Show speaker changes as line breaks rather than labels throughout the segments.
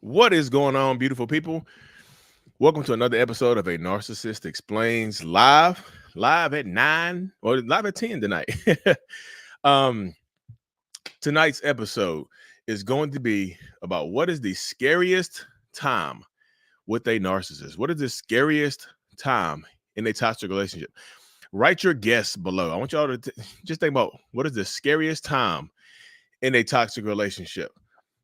What is going on, beautiful people? Welcome to another episode of A Narcissist Explains live at 9 or live at 10 tonight. um, tonight's episode is going to be about what is the scariest time with a narcissist. What is the scariest time in a toxic relationship? Write your guess below. I want y'all to just think about what is the scariest time in a toxic relationship.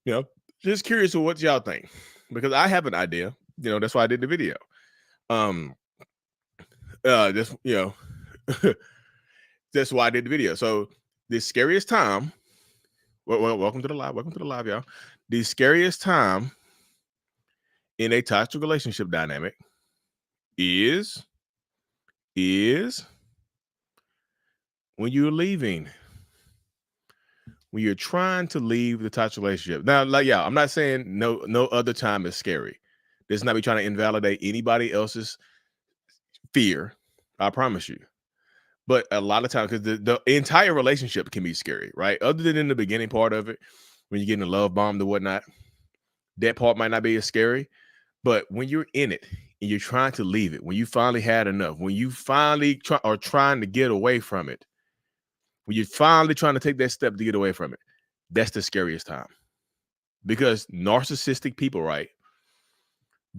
You know, just curious of what y'all think because I have an idea. That's why I did the video. Um, just that's why I did the video. So the scariest time. Well, welcome to the live. Welcome to the live, y'all. The scariest time in a toxic relationship dynamic is when you're leaving. When you're trying to leave the toxic relationship. Now, I'm not saying no other time is scary. This is not me trying to invalidate anybody else's fear. I promise you. But a lot of times, because the entire relationship can be scary, right? Other than in the beginning part of it, when you're getting a love bombed or whatnot, that part might not be as scary. But when you're in it and you're trying to leave it, when you finally had enough, when you finally are trying to get away from it, when you're finally trying to take that step to get away from it, that's the scariest time. Because narcissistic people, right,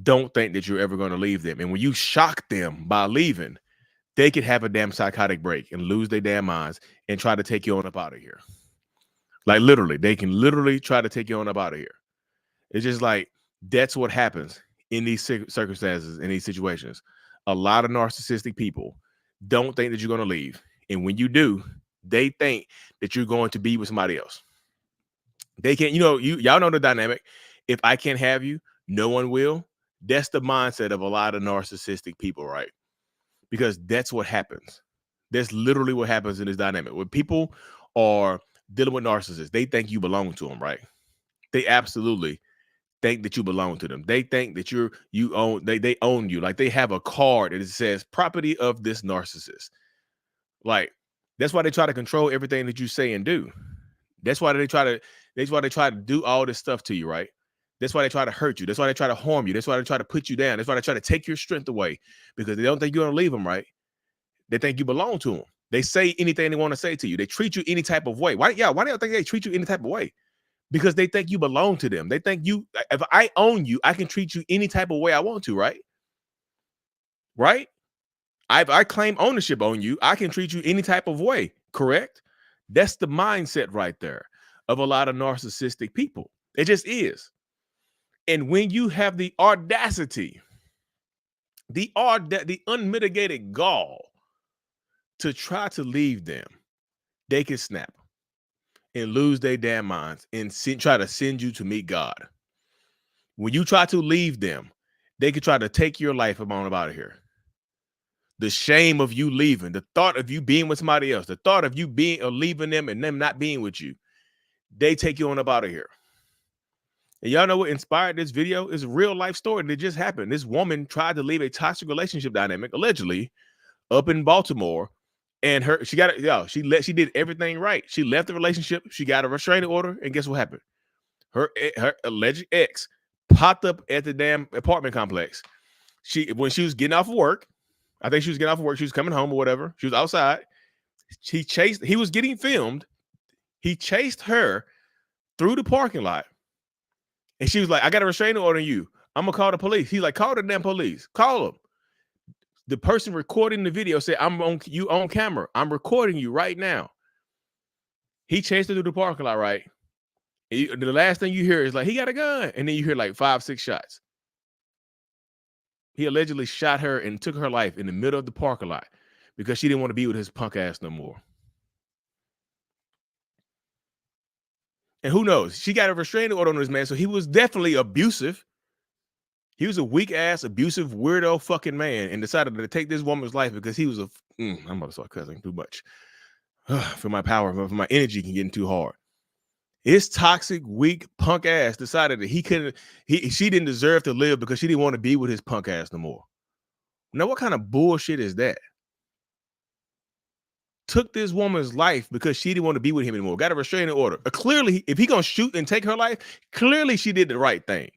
don't think that you're ever going to leave them. And when you shock them by leaving, they could have a damn psychotic break and lose their damn minds and try to take you on up out of here. Like literally, they can literally try to take you on up out of here. It's just like, that's what happens in these circumstances, in these situations. A lot of narcissistic people don't think that you're going to leave. And when you do, they think that you're going to be with somebody else. They can't, y'all know the dynamic. If I can't have you, no one will. That's the mindset of a lot of narcissistic people, right? Because that's what happens. That's literally what happens in this dynamic. When people are dealing with narcissists, they think you belong to them, right? They absolutely think that you belong to them. They think that you own, they own you. Like they have a card that it says property of this narcissist. Like that's why they try to control everything that you say and do. That's why they try to do all this stuff to you, right? That's why they try to hurt you. That's why they try to harm you. That's why they try to put you down. That's why they try to take your strength away because they don't think you're going to leave them, right? They think you belong to them. They say anything they want to say to you. They treat you any type of way. Why do you think they treat you any type of way? Because they think you belong to them. They think if I own you, I can treat you any type of way I want to, right? Right? If I claim ownership on you, I can treat you any type of way, correct? That's the mindset right there of a lot of narcissistic people. It just is. And when you have the audacity, the unmitigated gall to try to leave them, they can snap and lose their damn minds and try to send you to meet God. When you try to leave them, they can try to take your life on out of here. The shame of you leaving, the thought of you being with somebody else, the thought of you being or leaving them and them not being with you, they take you on up out of here. And y'all know what inspired this video is a real life story that just happened. This woman tried to leave a toxic relationship dynamic, allegedly, up in Baltimore, and she did everything right. She left the relationship, she got a restraining order, and guess what happened? Her alleged ex popped up at the damn apartment complex. When she was getting off of work, I think she was getting off of work, she was coming home or whatever. She was outside. He was getting filmed. He chased her through the parking lot. And she was like, I got a restraining order on you. I'm going to call the police. He's like, call the damn police. Call them. The person recording the video said, you on camera. I'm recording you right now. He chased her through the parking lot, right? And the last thing you hear is like, he got a gun. And then you hear like 5-6 shots. He allegedly shot her and took her life in the middle of the parking lot because she didn't want to be with his punk ass no more. And who knows? She got a restraining order on this man, so he was definitely abusive. He was a weak ass, abusive, weirdo fucking man, and decided to take this woman's life because he was I'm about to start cussing too much. For my power, for my energy can get too hard. His toxic, weak, punk ass decided that she didn't deserve to live because she didn't want to be with his punk ass no more. Now, what kind of bullshit is that? Took this woman's life because she didn't want to be with him anymore. Got a restraining order. Clearly, if he gonna shoot and take her life, clearly she did the right thing.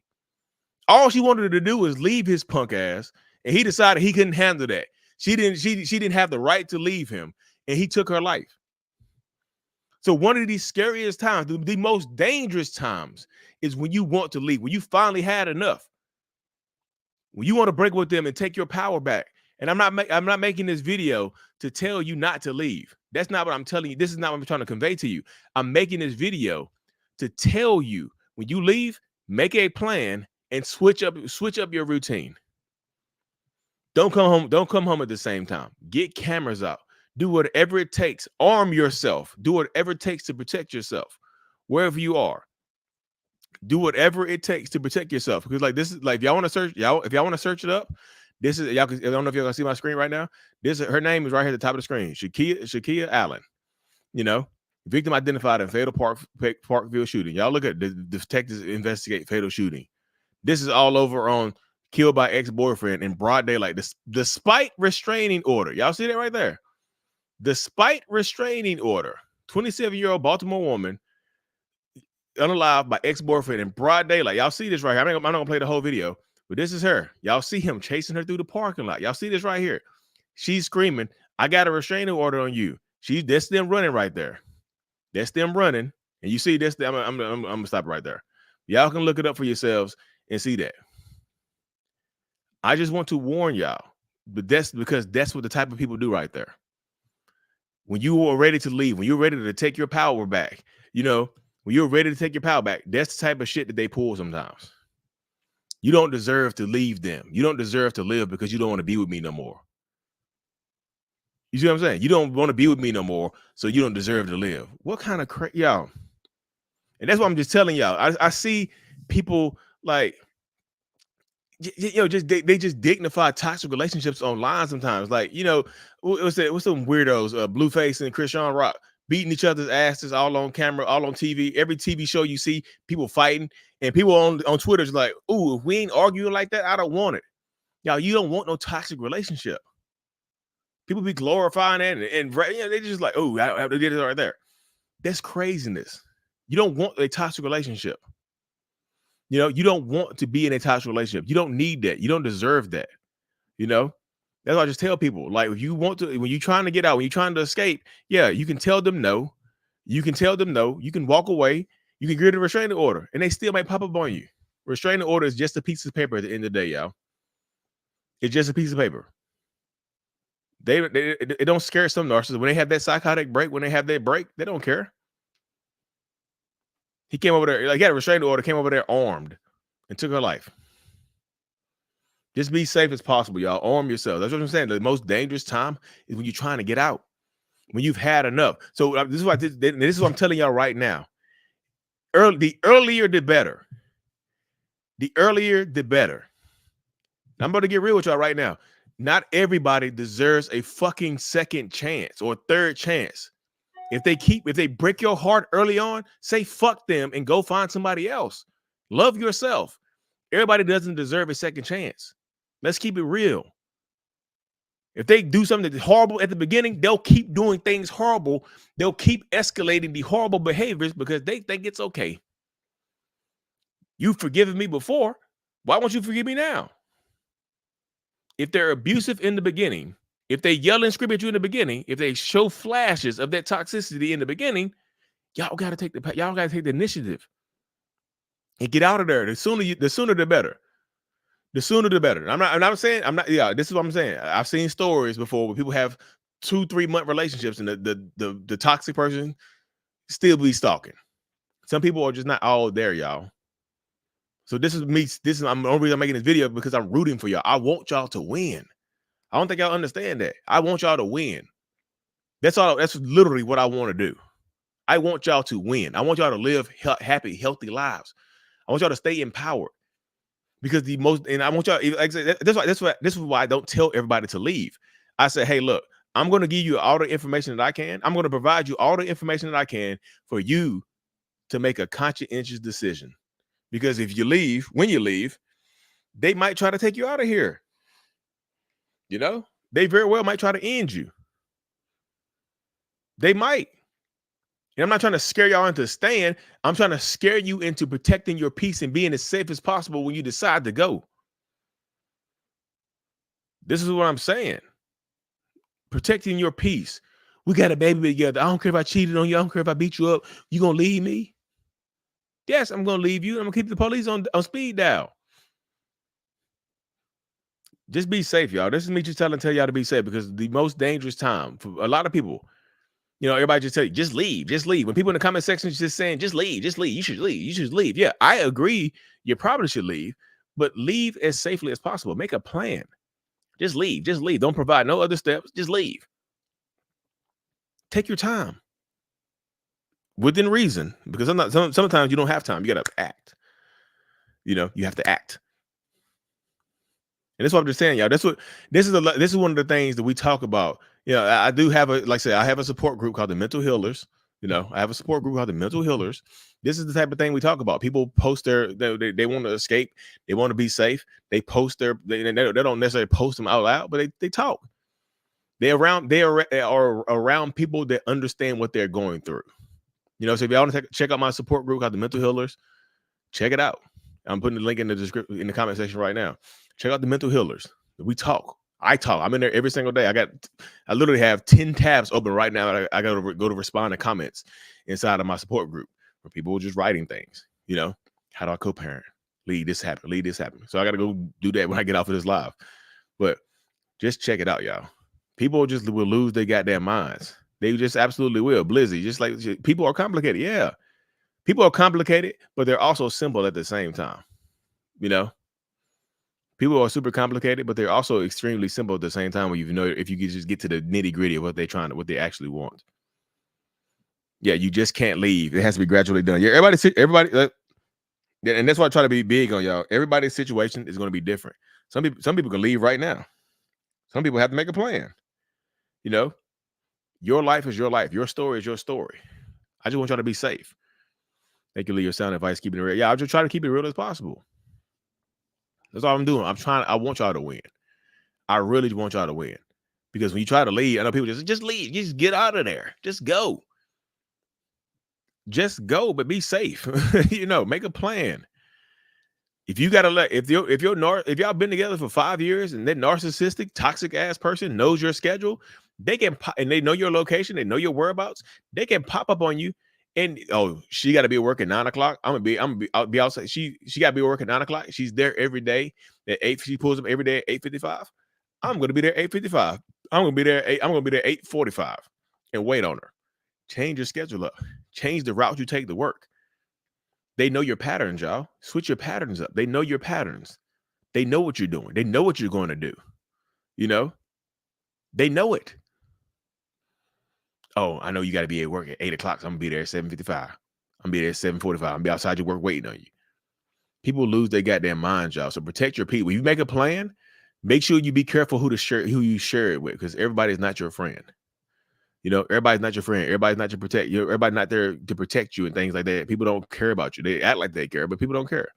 All she wanted to do was leave his punk ass, and he decided he couldn't handle that. She didn't have the right to leave him, and he took her life. So one of these scariest times, the most dangerous times, is when you want to leave, when you finally had enough, when you want to break with them and take your power back. And I'm not making this video to tell you not to leave. That's not what I'm telling you. This is not what I'm trying to convey to you. I'm making this video to tell you when you leave, make a plan and switch up your routine. Don't come home at the same time. Get cameras out. Do whatever it takes. Arm yourself. Do whatever it takes to protect yourself wherever you are. Do whatever it takes to protect yourself. Because like this is like, if y'all want to search, if y'all want to search it up, this is y'all. I don't know if y'all can see my screen right now. Her name is right here at the top of the screen. Shakia Allen. You know, victim identified in fatal Parkville shooting. Y'all look at the detectives investigate fatal shooting. This is all over on killed by ex-boyfriend in broad daylight. Despite restraining order. Y'all see that right there? Despite restraining order, 27-year-old Baltimore woman unalive by ex-boyfriend in broad daylight. Y'all see this right here. I'm not gonna play the whole video, but this is her. Y'all see him chasing her through the parking lot. Y'all see this right here. She's screaming, "I got a restraining order on you." That's them running right there. That's them running. And you see this. I'm gonna stop right there. Y'all can look it up for yourselves and see that. I just want to warn y'all, but that's because that's what the type of people do right there. When you are ready to leave, when you're ready to take your power back, you know, when you're ready to take your power back, that's the type of shit that they pull sometimes. You don't deserve to leave them. You don't deserve to live because you don't want to be with me no more. You see what I'm saying? You don't want to be with me no more, so you don't deserve to live. What kind of y'all? And that's what I'm just telling y'all. I see people like, you know, they just dignify toxic relationships online sometimes. Like, you know, what's some weirdos, Blueface and Krishan Rock beating each other's asses all on camera, all on TV. Every TV show you see people fighting, and people on Twitter is like, "Ooh, if we ain't arguing like that, I don't want it." Y'all, you don't want no toxic relationship. People be glorifying that, and you know, they just like, "Oh, they did it right there." That's craziness. You don't want a toxic relationship. You know, you don't want to be in a toxic relationship. You don't need that. You don't deserve that. You know, that's why I just tell people, like, if you want to, when you're trying to get out, when you're trying to escape, yeah, you can tell them no. You can tell them no. You can walk away. You can get a restraining order, and they still might pop up on you. Restraining order is just a piece of paper at the end of the day, y'all. It's just a piece of paper. It don't scare some narcissists when they have that psychotic break. When they have that break, they don't care. He came over there, like, he had a restraining order, came over there armed and took her life. Just be safe as possible, y'all. Arm yourself. That's what I'm saying. The most dangerous time is when you're trying to get out, when you've had enough. So this is what I'm telling y'all right now. The earlier, the better. The earlier, the better. I'm about to get real with y'all right now. Not everybody deserves a fucking second chance or third chance. If they break your heart early on, say fuck them and go find somebody else. Love yourself. Everybody doesn't deserve a second chance. Let's keep it real. If they do something that's horrible at the beginning, they'll keep doing things horrible. They'll keep escalating the horrible behaviors because they think it's okay. You've forgiven me before. Why won't you forgive me now? If they're abusive in the beginning, if they yell and scream at you in the beginning, if they show flashes of that toxicity in the beginning, y'all gotta take the initiative and get out of there. The sooner the better. The sooner the better. Yeah, this is what I'm saying. I've seen stories before where people have 2-3 month relationships and the toxic person still be stalking. Some people are just not all there, y'all. So the only reason I'm making this video because I'm rooting for y'all. I want y'all to win. I don't think y'all understand that. I want y'all to win. That's all. That's literally what I want to do. I want y'all to win. I want y'all to live happy, healthy lives. I want y'all to stay empowered. Because I want y'all, like I said, this is why I don't tell everybody to leave. I say, hey, look, I'm going to give you all the information that I can. I'm going to provide you all the information that I can for you to make a conscientious decision. Because if you leave, when you leave, they might try to take you out of here. You know, they very well might try to end you. They might. And I'm not trying to scare y'all into staying. I'm trying to scare you into protecting your peace and being as safe as possible when you decide to go. This is what I'm saying. Protecting your peace. We got a baby together. I don't care if I cheated on you. I don't care if I beat you up. You gonna leave me? Yes, I'm gonna leave you. I'm gonna keep the police on speed dial. Just be safe, y'all. This is me just tell y'all to be safe, because the most dangerous time for a lot of people, everybody just tell you, just leave, just leave. When people in the comment section is just saying, just leave, you should leave, you should leave. Yeah, I agree. You probably should leave, but leave as safely as possible. Make a plan. Just leave, just leave. Don't provide no other steps. Just leave. Take your time. Within reason, because sometimes you don't have time. You got to act. You have to act. And that's what I'm just saying, y'all. This is one of the things that we talk about. I do have like I said, I have a support group called the Mental Healers. I have a support group called the Mental Healers. This is the type of thing we talk about. People post they want to escape. They want to be safe. They post they don't necessarily post them out loud, but they talk. They are around people that understand what they're going through. So if y'all want to check out my support group called the Mental Healers, check it out. I'm putting the link in the description in the comment section right now. Check out the Mental Healers. We talk. I talk. I'm in there every single day. I literally have 10 tabs open right now. I got to go to respond to comments inside of my support group where people are just writing things. How do I co-parent? Lead this happen. Lead this happen. So I got to go do that when I get off of this live. But just check it out, y'all. People just will lose their goddamn minds. They just absolutely will. Blizzy, just like people are complicated. Yeah. People are complicated, but they're also simple at the same time. People are super complicated, but they're also extremely simple at the same time. When if you could just get to the nitty gritty of what they actually want. Yeah, you just can't leave. It has to be gradually done. Yeah, everybody, and that's why I try to be big on y'all. Everybody's situation is going to be different. Some people can leave right now. Some people have to make a plan. Your life is your life. Your story is your story. I just want y'all to be safe. Thank you, Lee. Your sound advice, keeping it real. Yeah, I'll just try to keep it real as possible. That's all I'm doing. I want y'all to win. I really want y'all to win. Because when you try to leave, I know people just leave. Just get out of there. Just go. Just go, but be safe. Make a plan. If you gotta if y'all been together for 5 years and that narcissistic, toxic ass person knows your schedule, they can and they know your location, they know your whereabouts, they can pop up on you. And she got to be at work at 9 o'clock. I'll be outside. She got to be at work at 9 o'clock. She's there every day at 8. She pulls up every day at 8:55. I'm going to be there at 8:55. I'm going to be there at 8:45 and wait on her. Change your schedule up. Change the route you take to work. They know your patterns, y'all. Switch your patterns up. They know your patterns. They know what you're doing. They know what you're going to do. They know it. Oh, I know you got to be at work at 8 o'clock. So I'm going to be there at 7:55. I'm going to be there at 7:45. I'm going to be outside your work waiting on you. People lose their goddamn minds, y'all. So protect your people. When you make a plan, make sure you be careful who you share it with, because everybody's not your friend. Everybody's not your friend. Everybody's not your protect. Everybody's not there to protect you and things like that. People don't care about you. They act like they care, but people don't care.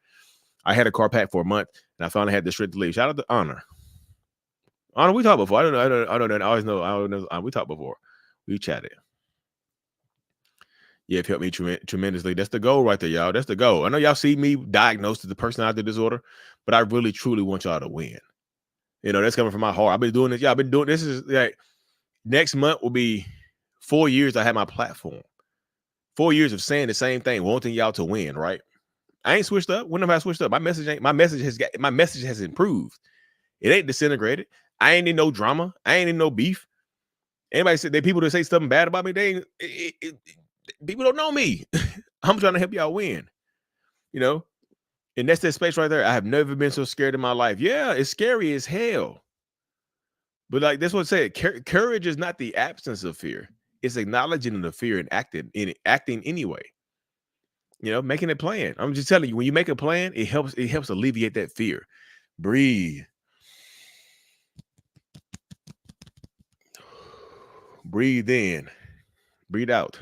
I had a car pack for a month, and I finally had the strength to leave. Shout out to Honor. Honor, we talked before. I don't know. I always know. I don't know. We talked before. We chatted. Yeah, it helped me tremendously. That's the goal right there, y'all. That's the goal. I know y'all see me diagnosed with the personality disorder, but I really, truly want y'all to win. That's coming from my heart. I've been doing this. Yeah, I've been doing this. Is like next month will be 4 years I had my platform. 4 years of saying the same thing, wanting y'all to win, right? I ain't switched up. When have I switched up? My message has improved. It ain't disintegrated. I ain't in no drama. I ain't in no beef. Anybody said people that say something bad about me, people don't know me. I'm trying to help y'all win. And that's that space right there. I have never been so scared in my life. Yeah, it's scary as hell. But like that's what I said. Courage is not the absence of fear. It's acknowledging the fear and acting anyway. Making a plan. I'm just telling you, when you make a plan, it helps alleviate that fear. Breathe. Breathe in. Breathe out.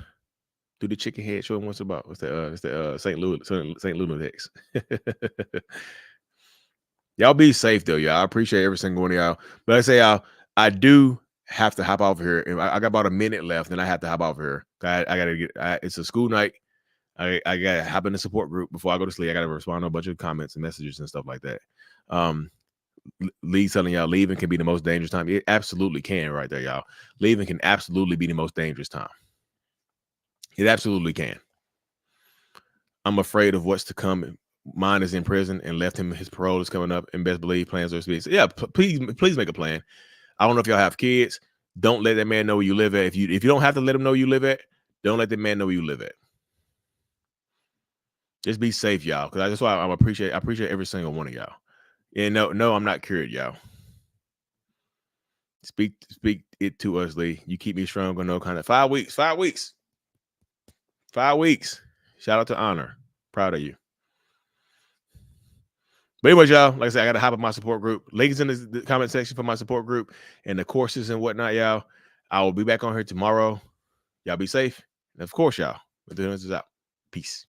Do the chicken head. Show them what's about. It's the St. Louis Lunatics. Y'all be safe though, y'all. I appreciate every single one of y'all. But I say I do have to hop off here. I got about a minute left, and I have to hop off here. I gotta get. It's a school night. I gotta hop in the support group before I go to sleep. I gotta respond to a bunch of comments and messages and stuff like that. Lee telling y'all leaving can be the most dangerous time. It absolutely can, right there, y'all. Leaving can absolutely be the most dangerous time. It absolutely can. I'm afraid of what's to come. Mine is in prison and left him. His parole is coming up, and best believe plans are to be. So yeah, please make a plan. I don't know if y'all have kids. Don't let that man know where you live at. If you don't have to let him know where you live at, don't let that man know where you live at. Just be safe, y'all. Because that's why I appreciate every single one of y'all. And no, I'm not cured, y'all. Speak it to us, Lee. You keep me strong on no kind of 5 weeks. 5 weeks. 5 weeks. Shout out to Honor. Proud of you. But anyways, y'all, like I said, I got to hop in my support group. Links in the comment section for my support group and the courses and whatnot, y'all. I will be back on here tomorrow. Y'all be safe. And of course, y'all, with the is out. Peace.